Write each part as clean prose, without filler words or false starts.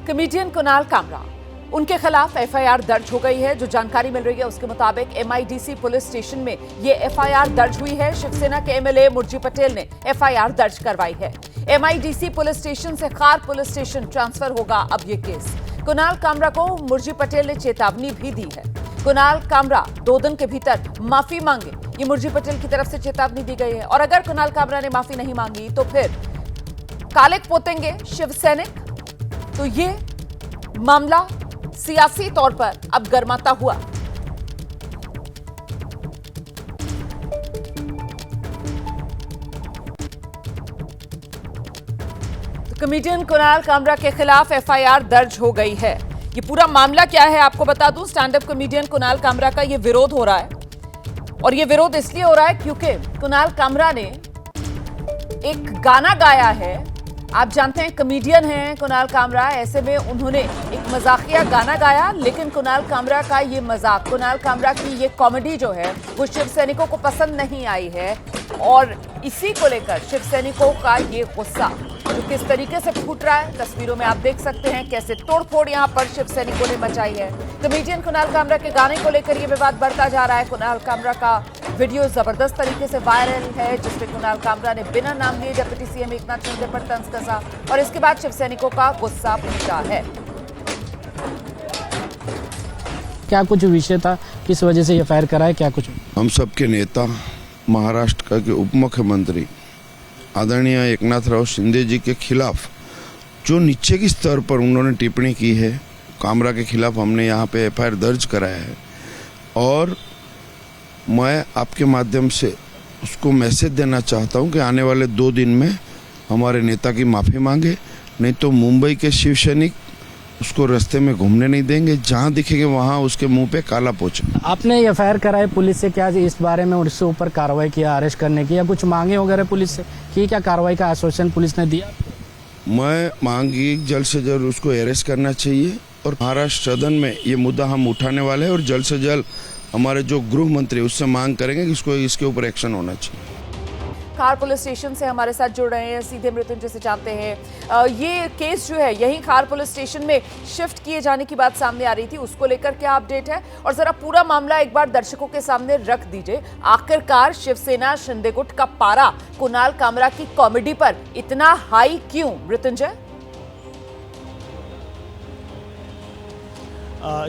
Comedian Kunal Kamra, उनके खिलाफ FIR दर्ज हो गई है। जो जानकारी मिल रही है उसके मुताबिक एमआईडीसी पुलिस स्टेशन में ये एफआईआर दर्ज हुई है। शिवसेना के एमएलए मुर्जी पटेल ने एफआईआर दर्ज करवाई है। एमआईडीसी पुलिस स्टेशन से खार पुलिस स्टेशन ट्रांसफर होगा अब ये केस। कुणाल कामरा को मुर्जी पटेल ने चेतावनी भी दी है। कुणाल कामरा 2 दिन के भीतर माफी मांगे, ये मुर्जी पटेल की तरफ से चेतावनी दी गई है। और अगर कुणाल कामरा ने माफी नहीं मांगी तो फिर काले पोतेंगे शिव सैनिक। तो ये मामला सियासी तौर पर अब गर्माता हुआ। तो कॉमेडियन कुणाल कामरा के खिलाफ एफआईआर दर्ज हो गई है। ये पूरा मामला क्या है आपको बता दूं। Stand up comedian Kunal Kamra का ये विरोध हो रहा है और ये विरोध इसलिए हो रहा है क्योंकि कुणाल कामरा ने एक गाना गाया है। आप जानते हैं कॉमेडियन हैं कुणाल कामरा, ऐसे में उन्होंने एक मजाकिया गाना गाया, लेकिन कुणाल कामरा का ये मजाक, कुणाल कामरा की ये कॉमेडी जो है वो शिव सैनिकों को पसंद नहीं आई है। और इसी को लेकर शिव सैनिकों का ये गुस्सा जो किस तरीके से फूट रहा है, तस्वीरों में आप देख सकते हैं कैसे तोड़फोड़ यहां पर शिव सैनिकों ने मचाई है। कॉमेडियन कुणाल कामरा के गाने को लेकर ये विवाद बढ़ता जा रहा है। कुणाल कामरा का वीडियो जबरदस्त तरीके से वायरल है जिसमें कुणाल कामरा ने बिना नाम लिए डिप्टी सीएम एकनाथ शिंदे पर तंज कसा और इसके बाद शिव सैनिकों का गुस्सा फूटा है। क्या कुछ विषय था, किस वजह से ये फायर करा है, क्या कुछ? हम सबके नेता महाराष्ट्र का के उप मुख्यमंत्री आदरणीय एकनाथराव शिंदे जी के खिलाफ जो नीचे के स्तर पर उन्होंने टिप्पणी की है, कामरा के खिलाफ हमने यहाँ पे एफआईआर दर्ज कराया है। और मैं आपके माध्यम से उसको मैसेज देना चाहता हूँ कि आने वाले 2 दिन में हमारे नेता की माफ़ी मांगे, नहीं तो मुंबई के शिव सैनिक उसको रास्ते में घूमने नहीं देंगे। जहाँ दिखेंगे वहाँ उसके मुंह पे काला पोछा। आपने एफआईआर कराई पुलिस से, क्या इस बारे में उसके ऊपर कार्रवाई किया, अरेस्ट करने की, या कुछ मांगे वगैरह पुलिस से कि क्या कार्रवाई का आश्वासन पुलिस ने दिया? मैं मांगी जल्द से जल्द उसको अरेस्ट करना चाहिए और महाराष्ट्र सदन में ये मुद्दा हम उठाने वाले हैं और जल्द से जल्द हमारे जो गृह मंत्री उससे मांग करेंगे कि इसके ऊपर एक्शन होना चाहिए। खार पुलिस स्टेशन से हमारे साथ जुड़ रहे हैं सीधे मृत्युंजय से जानते हैं ये केस जो है यही खार पुलिस स्टेशन में शिफ्ट किए जाने की बात सामने आ रही थी, उसको लेकर क्या अपडेट है? और जरा पूरा मामला एक बार दर्शकों के सामने रख दीजिए। आखिरकार शिवसेना शिंदे गुट का पारा कुणाल कामरा की कॉमेडी पर इतना हाई क्यों, मृत्युंजय?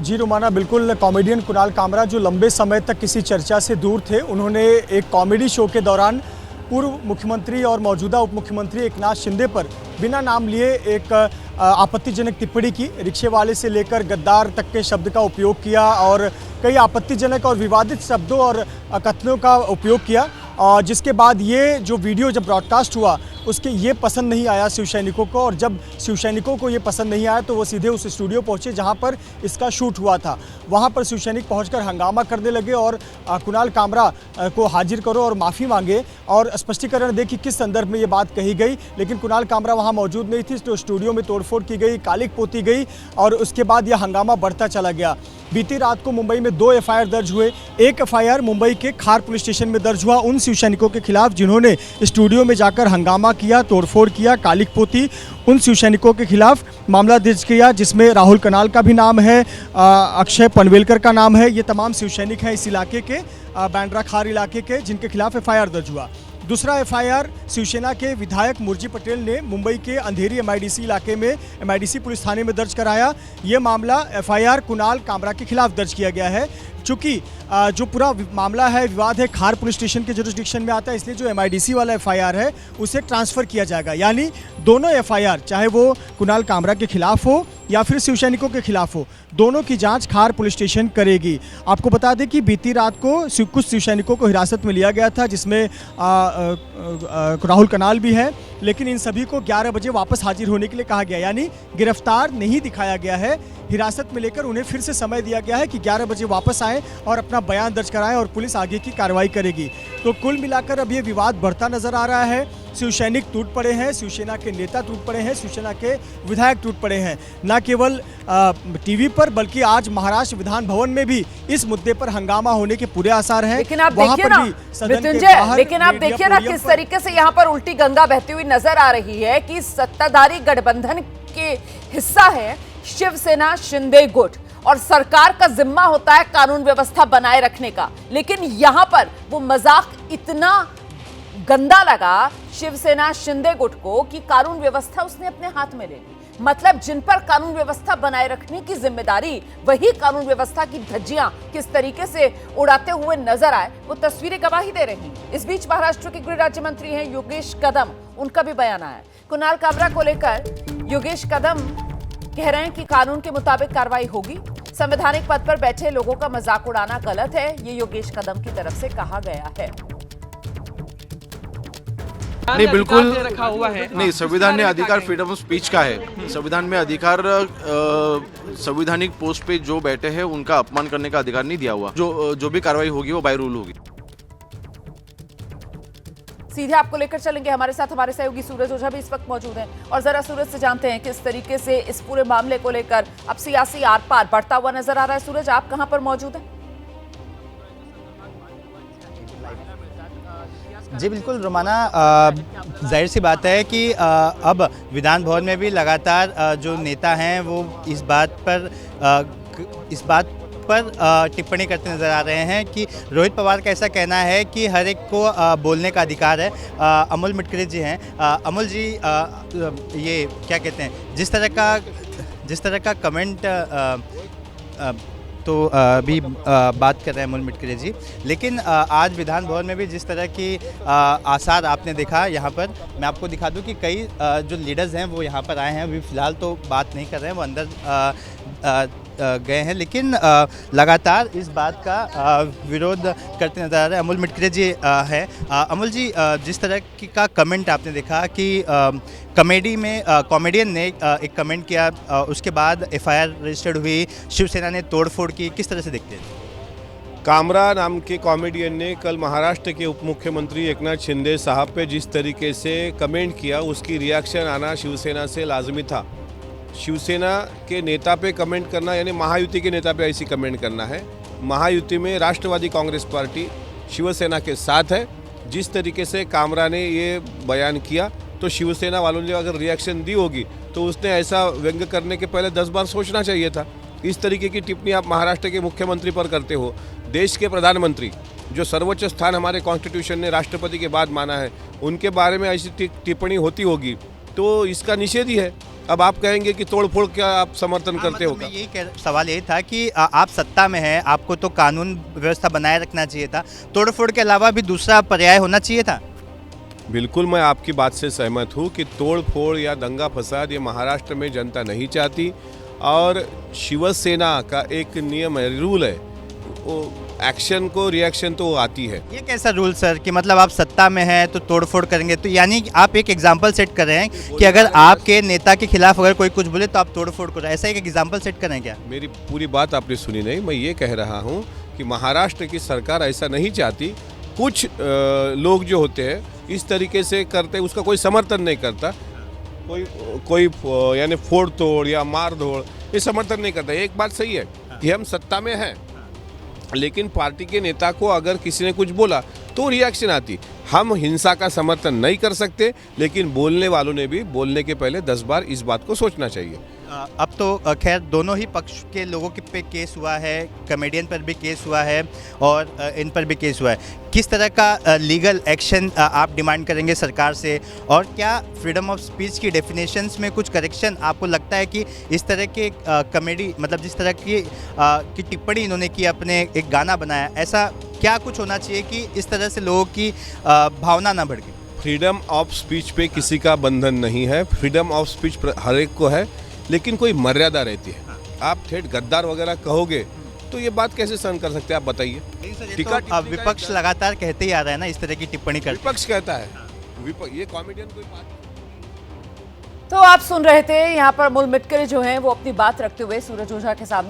जी रुमाना, बिल्कुल। कॉमेडियन कुणाल कामरा जो लंबे समय तक किसी चर्चा से दूर थे, उन्होंने एक कॉमेडी शो के दौरान पूर्व मुख्यमंत्री और मौजूदा उप मुख्यमंत्री एकनाथ शिंदे पर बिना नाम लिए एक आपत्तिजनक टिप्पणी की। रिक्शे वाले से लेकर गद्दार तक के शब्द का उपयोग किया और कई आपत्तिजनक और विवादित शब्दों और कथनों का उपयोग किया। और जिसके बाद ये जो वीडियो जब ब्रॉडकास्ट हुआ उसके ये पसंद नहीं आया शिव सैनिकों को, और जब शिव सैनिकों को ये पसंद नहीं आया तो वो सीधे उस स्टूडियो पहुंचे जहां पर इसका शूट हुआ था। वहां पर शिव सैनिक पहुंचकर हंगामा करने लगे और कुणाल कामरा को हाजिर करो और माफ़ी मांगे और स्पष्टीकरण दे कि किस संदर्भ में ये बात कही गई। लेकिन कुणाल कामरा वहाँ मौजूद नहीं थी, तो स्टूडियो में तोड़फोड़ की गई, कालिक पोती गई और उसके बाद यह हंगामा बढ़ता चला गया। बीती रात को मुंबई में 2 एफआईआर दर्ज हुए। एक एफआईआर मुंबई के खार पुलिस स्टेशन में दर्ज हुआ उन शिव सैनिकों के खिलाफ जिन्होंने स्टूडियो में जाकर हंगामा किया, तोड़फोड़ किया, कालिक पोती। उन शिव सैनिकों के खिलाफ मामला दर्ज किया जिसमें राहुल कनाल का भी नाम है, अक्षय पनवेलकर का नाम है। ये तमाम शिव सैनिक हैं इस इलाके के, बांद्रा खार इलाके के, जिनके खिलाफ एफआईआर दर्ज हुआ। दूसरा एफआईआर शिवसेना के विधायक मुर्जी पटेल ने मुंबई के अंधेरी एमआईडीसी इलाके में एमआईडीसी पुलिस थाने में दर्ज कराया। ये मामला एफआईआर कुणाल कामरा के खिलाफ दर्ज किया गया है। चूँकि जो पूरा मामला है, विवाद है, खार पुलिस स्टेशन के जुरिस्डिक्शन में आता है, इसलिए जो एमआईडीसी वाला एफआईआर है उसे ट्रांसफ़र किया जाएगा। यानी दोनों एफआईआर, चाहे वो कुणाल कामरा के खिलाफ हो या फिर शिव सैनिकों के खिलाफ हो, दोनों की जांच खार पुलिस स्टेशन करेगी। आपको बता दें कि बीती रात को कुछ शिव सैनिकों को हिरासत में लिया गया था, जिसमें राहुल कनाल भी है, लेकिन इन सभी को 11 बजे वापस हाजिर होने के लिए कहा गया। यानी गिरफ्तार नहीं दिखाया गया है, हिरासत में लेकर उन्हें फिर से समय दिया गया है कि 11 बजे वापस आएँ और अपना बयान दर्ज कराएं और पुलिस आगे की कार्रवाई करेगी। तो कुल मिलाकर अब ये विवाद बढ़ता नजर आ रहा है। शिवसैनिक टूट पड़े हैं, शिवसेना के नेता टूट पड़े हैं, शिवसेना के विधायक टूट पड़े हैं। न केवल टीवी पर बल्कि आज महाराष्ट्र विधान भवन में भी इस मुद्दे पर हंगामा होने के पूरे आसार हैं। लेकिन आप देखिए ना मृत्युंजय, लेकिन आप देखिए ना किस तरीके से यहाँ पर उल्टी गंगा बहती हुई नजर आ रही है कि सत्ताधारी गठबंधन के हिस्सा है शिवसेना शिंदे गुट और सरकार का जिम्मा होता है कानून व्यवस्था बनाए रखने का, लेकिन यहां पर वो मजाक इतना गंदा लगा शिवसेना शिंदे गुट को कि कानून व्यवस्था उसने अपने हाथ में ले ली। मतलब जिन पर कानून व्यवस्था बनाए रखने की जिम्मेदारी, वही कानून व्यवस्था की धज्जियां किस तरीके से उड़ाते हुए नजर आए, वो तस्वीरें गवाही दे रही हैं। इस बीच महाराष्ट्र के गृह राज्य मंत्री हैं योगेश कदम, उनका भी बयान आया कुणाल कामरा को लेकर। योगेश कदम कह रहे हैं कि कानून के मुताबिक कार्रवाई होगी, संवैधानिक पद पर बैठे लोगों का मजाक उड़ाना गलत है, ये योगेश कदम की तरफ से कहा गया है। नहीं, बिल्कुल रखा हुआ है। नहीं, संविधान में अधिकार फ्रीडम ऑफ स्पीच का है। संविधान में अधिकार संवैधानिक पोस्ट पे जो बैठे हैं उनका अपमान करने का अधिकार नहीं दिया हुआ। जो भी कार्रवाई होगी वो बाय रूल होगी। सीधे आपको लेकर चलेंगे, हमारे साथ हमारे सहयोगी सूरज ओझा भी इस वक्त मौजूद हैं और जरा सूरज से जानते हैं किस तरीके से इस पूरे मामले को लेकर अब सियासी आर पार बढ़ता हुआ नजर आ रहा है। सूरज, आप कहां पर मौजूद हैं? जी बिल्कुल रोमाना, जाहिर सी बात है कि अब विधान भवन में भी लगातार जो नेता हैं वो इस बात पर टिप्पणी करते नजर आ रहे हैं कि रोहित पवार का ऐसा कहना है कि हर एक को बोलने का अधिकार है। अमोल मिटकरी जी हैं, अमोल जी ये क्या कहते हैं, जिस तरह का कमेंट तो अभी बात कर रहे हैं अमोल मिटकरी जी, लेकिन आज विधान भवन में भी जिस तरह की आसार आपने देखा, यहाँ पर मैं आपको दिखा दूं कि कई जो लीडर्स हैं वो यहाँ पर आए हैं। अभी फ़िलहाल तो बात नहीं कर रहे हैं, वो अंदर गए हैं, लेकिन लगातार इस बात का विरोध करते नजर आ रहे हैं। अमोल मिटकरी जी हैं। अमोल जी, जिस तरह का कमेंट आपने देखा कि कॉमेडियन ने एक कमेंट किया, उसके बाद एफआईआर रजिस्टर्ड हुई, शिवसेना ने तोड़फोड़ की, किस तरह से देखते हैं? कामरा नाम के कॉमेडियन ने कल महाराष्ट्र के उप मुख्यमंत्री एकनाथ शिंदे साहब पे जिस तरीके से कमेंट किया, उसकी रिएक्शन आना शिवसेना से लाजमी था। शिवसेना के नेता पे कमेंट करना यानी महायुति के नेता पे ऐसी कमेंट करना है। महायुति में राष्ट्रवादी कांग्रेस पार्टी शिवसेना के साथ है। जिस तरीके से कामरा ने ये बयान किया तो शिवसेना वालों ने अगर रिएक्शन दी होगी तो उसने ऐसा व्यंग्य करने के पहले 10 बार सोचना चाहिए था। इस तरीके की टिप्पणी आप महाराष्ट्र के मुख्यमंत्री पर करते हो। देश के प्रधानमंत्री, जो सर्वोच्च स्थान हमारे कॉन्स्टिट्यूशन ने राष्ट्रपति के बाद माना है, उनके बारे में ऐसी टिप्पणी होती होगी तो इसका निषेध ही है। अब आप कहेंगे कि तोड़फोड़ क्या आप समर्थन करते हो? सवाल यही था कि आप सत्ता में हैं, आपको तो कानून व्यवस्था बनाए रखना चाहिए था, तोड़फोड़ के अलावा भी दूसरा पर्याय होना चाहिए था। बिल्कुल, मैं आपकी बात से सहमत हूँ कि तोड़फोड़ या दंगा फसाद ये महाराष्ट्र में जनता नहीं चाहती और शिवसेना का एक नियम है, रूल है, वो एक्शन को रिएक्शन तो आती है। ये कैसा रूल सर कि मतलब आप सत्ता में हैं तो तोड़फोड़ करेंगे, तो यानी आप एक एग्जांपल सेट कर रहे हैं कि अगर आपके नेता के खिलाफ अगर कोई कुछ बोले तो आप तोड़फोड़ करें, ऐसा एक एग्जांपल सेट कर रहे हैं क्या? मेरी पूरी बात आपने सुनी नहीं। मैं ये कह रहा हूँ कि महाराष्ट्र की सरकार ऐसा नहीं चाहती। कुछ लोग जो होते हैं इस तरीके से करते, उसका कोई समर्थन नहीं करता। कोई यानी फोड़ तोड़ या मार धोड़ ये समर्थन नहीं करता। एक बात सही है कि हम सत्ता में हैं, लेकिन पार्टी के नेता को अगर किसी ने कुछ बोला तो रिएक्शन आती। हम हिंसा का समर्थन नहीं कर सकते, लेकिन बोलने वालों ने भी बोलने के पहले 10 बार इस बात को सोचना चाहिए। अब तो खैर दोनों ही पक्ष के लोगों के पे केस हुआ है, कॉमेडियन पर भी केस हुआ है और इन पर भी केस हुआ है। किस तरह का लीगल एक्शन आप डिमांड करेंगे सरकार से, और क्या फ्रीडम ऑफ स्पीच की डेफिनेशंस में कुछ करेक्शन आपको लगता है कि इस तरह के कॉमेडी, मतलब जिस तरह की टिप्पणी इन्होंने की, अपने एक गाना बनाया, ऐसा क्या कुछ होना चाहिए कि इस तरह से लोगों की भावना ना भड़के? फ्रीडम ऑफ स्पीच पे किसी का बंधन नहीं है। फ्रीडम ऑफ स्पीच हर एक को है, लेकिन कोई मर्यादा रहती है। आप ठेठ गद्दार वगैरह कहोगे तो ये बात कैसे सहन कर सकते हैं, आप बताइए। विपक्ष लगातार कहते ही आ रहा है ना इस तरह की टिप्पणी कर। विपक्ष कहता है, ये कॉमेडियन कोई बात। तो आप सुन रहे थे यहाँ पर अमोल मिटकरी जो हैं वो अपनी बात रखते हुए सूरज ओझा के सामने।